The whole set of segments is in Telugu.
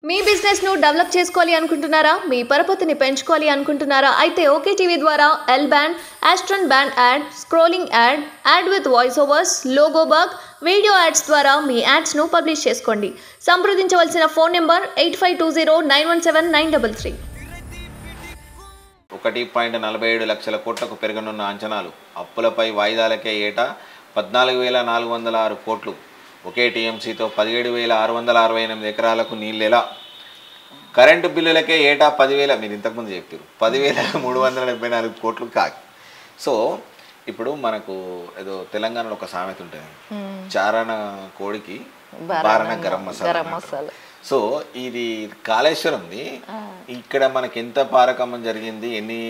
మీ బిజినెస్ ను డెవలప్ చేసుకోవాలి అనుకుంటున్నారా? మీ పరపతిని పెంచుకోవాలి అనుకుంటున్నారా? అయితే ఓకే టీవీ ద్వారా L band, Aston band ad, scrolling ad, ad with voice overs, logo bug, video ads ద్వారా మీ యాడ్స్ ను పబ్లిష్ చేసుకోండి. సంప్రదించవలసిన ఫోన్ నెంబర్ 8520917933. 1.47 లక్షల కోట్లకు పెరగనున్న అంచనాలు. అప్పులపై వాయిదాలకే ఏటా 14,406 కోట్లు. ఒకే టీఎంసీతో 17,668 ఎకరాలకు నీళ్ళెలా. కరెంటు బిల్లులకే ఏటా 10,000, మీరు ఇంతకుముందు చెప్పారు 10,374 కోట్లు కాకి. సో ఇప్పుడు మనకు ఏదో తెలంగాణలో ఒక సామెత ఉంటుంది, చారణ కోడికి బారణ గరం మసాలా. సో ఇది కాళేశ్వరంది. ఇక్కడ మనకి ఎంత పారకమ్మం జరిగింది, ఎన్ని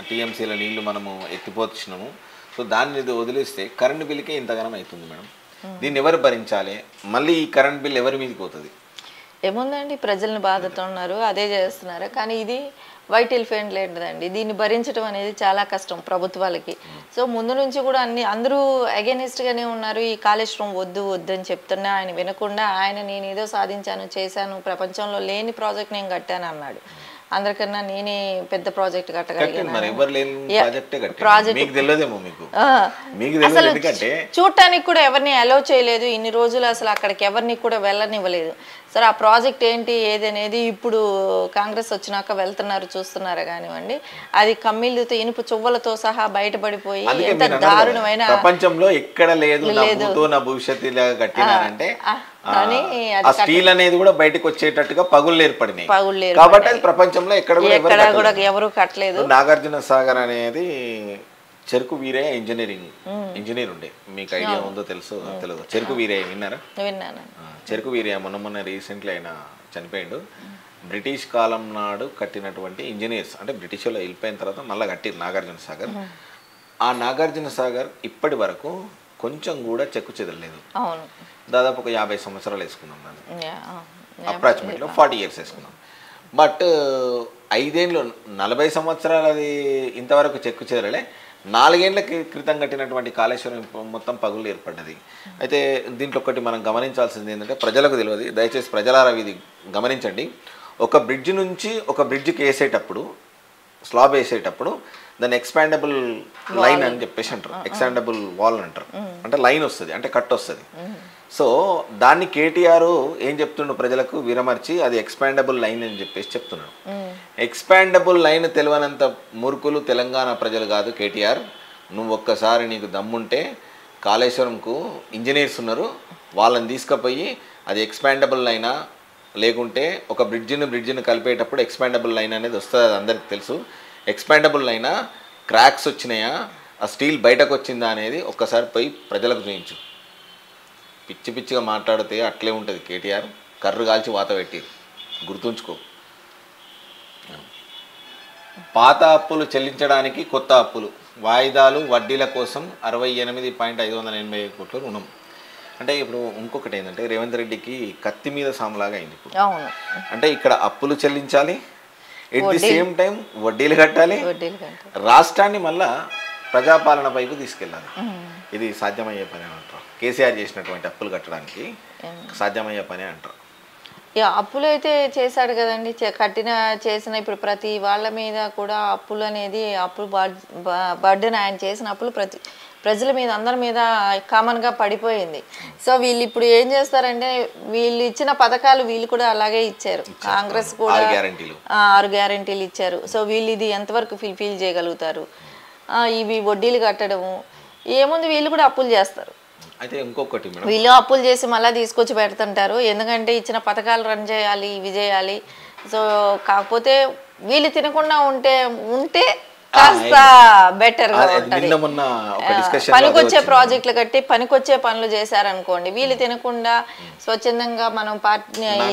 టీఎంసీల నీళ్లు మనము ఎత్తిపోతున్నాము. సో దాన్ని వదిలేస్తే కరెంటు బిల్లుకే ఇంతగానం అవుతుంది మేడం. దీన్ని ఎవరు భరించాలి? మళ్ళీ ఈ కరెంట్ బిల్ ఎవరి మీదకి పోతుంది? ఏముందండి, ప్రజలను బాధతున్నారు, అదే చేస్తున్నారు. కానీ ఇది వైట్ ఎలిఫెంట్ లేదండి. దీన్ని భరించడం అనేది చాలా కష్టం ప్రభుత్వాలకి. సో ముందు నుంచి కూడా అందరూ అగెనిస్ట్గానే ఉన్నారు. ఈ కాళేశ్వరం వద్దు వద్దు అని చెప్తున్నా ఆయన వినకుండా, నేను ఏదో సాధించాను, చేశాను, ప్రపంచంలో లేని ప్రాజెక్ట్ నేను కట్టాను అన్నాడు. అందరికన్నా నేనే పెద్ద ప్రాజెక్ట్ కట్టగలిగాను. అసలు చూడటానికి కూడా ఎవరిని అలౌ చేయలేదు ఇన్ని రోజులు, అసలు అక్కడికి ఎవరిని కూడా వెళ్ళనివ్వలేదు. సరే ఆ ప్రాజెక్ట్ ఏంటి ఏది అనేది ఇప్పుడు కాంగ్రెస్ వచ్చినాక వెళ్తున్నారు, చూస్తున్నారా కానివ్వండి. అది కమ్మిళ్ళతో ఇనుపు చువ్వలతో సహా బయటపడిపోయి ఎంత దారుణమైన, ప్రపంచంలో ఎక్కడ లేదు స్టీల్ అనేది కూడా బయటకు వచ్చేటట్టుగా పగుళ్ళు ఏర్పడినాయి. కాబట్టి అది ప్రపంచంలో ఎక్కడ కూడా ఎవరు కట్టలేదు. నాగార్జున సాగర్ అనేది చెరుకు వీరయ్య ఇంజనీర్ ఉండే, మీకు ఐడియా ఉందో తెలియదు. చెరుకు వీరయ్య విన్నారా? విన్నాను. చెరుకు వీరయ్య మొన్న రీసెంట్లీ ఆయన చనిపోయిండు. బ్రిటిష్ కాలం నాడు కట్టినటువంటి ఇంజనీర్స్, అంటే బ్రిటిష్ వాళ్ళు వెళ్ళిపోయిన తర్వాత మళ్ళీ కట్టిరు నాగార్జున సాగర్. ఆ నాగార్జున సాగర్ ఇప్పటి వరకు కొంచెం కూడా చెక్కు చెదరలేదు. దాదాపు ఒక 50 సంవత్సరాలు వేసుకున్నాం, అప్రాక్సిమేట్లీ 40 years వేసుకున్నాం. బట్ 5 ఏళ్ళు 40 సంవత్సరాలు అది ఇంతవరకు చెక్కు చెదరలే. 4 ఏళ్ల క్రితం కట్టినటువంటి కాళేశ్వరం మొత్తం పగుళ్ళు ఏర్పడ్డది. అయితే దీంట్లో ఒకటి మనం గమనించాల్సింది ఏంటంటే, ప్రజలకు తెలియదు, దయచేసి ప్రజలారా ఇది గమనించండి. ఒక బ్రిడ్జ్ నుంచి ఒక బ్రిడ్జ్కి వేసేటప్పుడు, స్లాబ్ వేసేటప్పుడు దాన్ని ఎక్స్పాండబుల్ లైన్ అని చెప్పేసి అంటారు, ఎక్స్పాండబుల్ వాల్ అంటారు. అంటే లైన్ వస్తుంది, అంటే కట్ వస్తుంది. సో దాన్ని కేటీఆర్ ఏం చెప్తుండు ప్రజలకు విరమర్చి, అది ఎక్స్పాండబుల్ లైన్ అని చెప్పేసి చెప్తున్నాడు. ఎక్స్పాండబుల్ లైన్ తెలియనంత మూర్ఖులు తెలంగాణ ప్రజలు కాదు కేటీఆర్. నువ్వు ఒక్కసారి నీకు దమ్ముంటే కాళేశ్వరంకు ఇంజనీర్స్ ఉన్నారు, వాళ్ళని తీసుకుపోయి అది ఎక్స్పాండబుల్ లైనా లేకుంటే ఒక బ్రిడ్జిని కలిపేటప్పుడు ఎక్స్పాండబుల్ లైన్ అనేది వస్తుంది, అది అందరికి తెలుసు. ఎక్స్పాండబుల్ లైనా, క్రాక్స్ వచ్చినాయా, ఆ స్టీల్ బయటకు వచ్చిందా అనేది ఒక్కసారి పోయి ప్రజలకు చూయించు. పిచ్చి పిచ్చిగా మాట్లాడితే అట్లే ఉంటుంది కేటీఆర్. కర్రు కాల్చి వాత పెట్టి గుర్తుంచుకో. పాత అప్పులు చెల్లించడానికి కొత్త అప్పులు, వాయిదాలు, వడ్డీల కోసం 68,580 కోట్ల రుణం. అంటే ఇప్పుడు ఇంకొకటి ఏంటంటే, రేవంత్ రెడ్డికి కత్తి మీద సాములాగా అయింది ఇప్పుడు. అంటే ఇక్కడ అప్పులు చెల్లించాలి, ఎట్ ది సేమ్ టైం వడ్డీలు కట్టాలి, రాష్ట్రాన్ని మళ్ళా ప్రజాపాలన వైపు తీసుకెళ్ళాలి. ఇది సాధ్యమయ్యే పని అంటారు. కేసీఆర్ చేసినటువంటి అప్పులు కట్టడానికి సాధ్యమయ్యే పని అంటారు. అప్పులు అయితే చేశాడు కదండి, చేసిన ఇప్పుడు ప్రతి వాళ్ళ మీద కూడా అప్పులు అనేది, అప్పులు బర్డెన్ ఆయన చేసిన అప్పులు ప్రజల మీద, అందరి మీద కామన్గా పడిపోయింది. సో వీళ్ళు ఇప్పుడు ఏం చేస్తారంటే, వీళ్ళు ఇచ్చిన పథకాలు వీళ్ళు కూడా అలాగే ఇచ్చారు. కాంగ్రెస్ కూడా 6 గ్యారెంటీలు ఇచ్చారు. సో వీళ్ళు ఇది ఎంతవరకు ఫిల్ చేయగలుగుతారు? ఇవి వడ్డీలు కట్టడము ఏముంది, వీళ్ళు కూడా అప్పులు చేస్తారు. అయితే ఇంకొకటి వీళ్ళు అప్పులు చేసి మళ్ళీ తీసుకొచ్చి పెడుతుంటారు. ఎందుకంటే ఇచ్చిన పథకాలు రన్ చేయాలి, ఇవి చేయాలి. సో కాకపోతే వీళ్ళు తినకుండా ఉంటే కాస్త బెటర్ గా ఉంటుంది. పనికొచ్చే ప్రాజెక్టులు కట్టి పనికొచ్చే పనులు చేశారనుకోండి, వీళ్ళు తినకుండా స్వచ్ఛందంగా మనం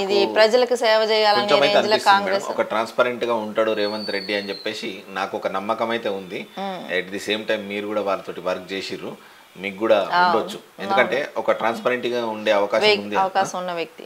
ఇది ప్రజలకు సేవ చేయాలనే రేంజ్ లో కాంగ్రెస్ ఒక ట్రాన్స్పరెంట్ గా ఉంటాడు రేవంత్ రెడ్డి అని చెప్పేసి నాకు ఒక నమ్మకం అయితే ఉంది. ఎట్ ది సేమ్ టైం మీరు కూడా వాళ్ళతోటి వర్క్ చేసిర్రు, మీకు కూడా ఉండొచ్చు. ఎందుకంటే ఒక ట్రాన్స్పరెంట్ గా ఉండే అవకాశం ఉన్న వ్యక్తి.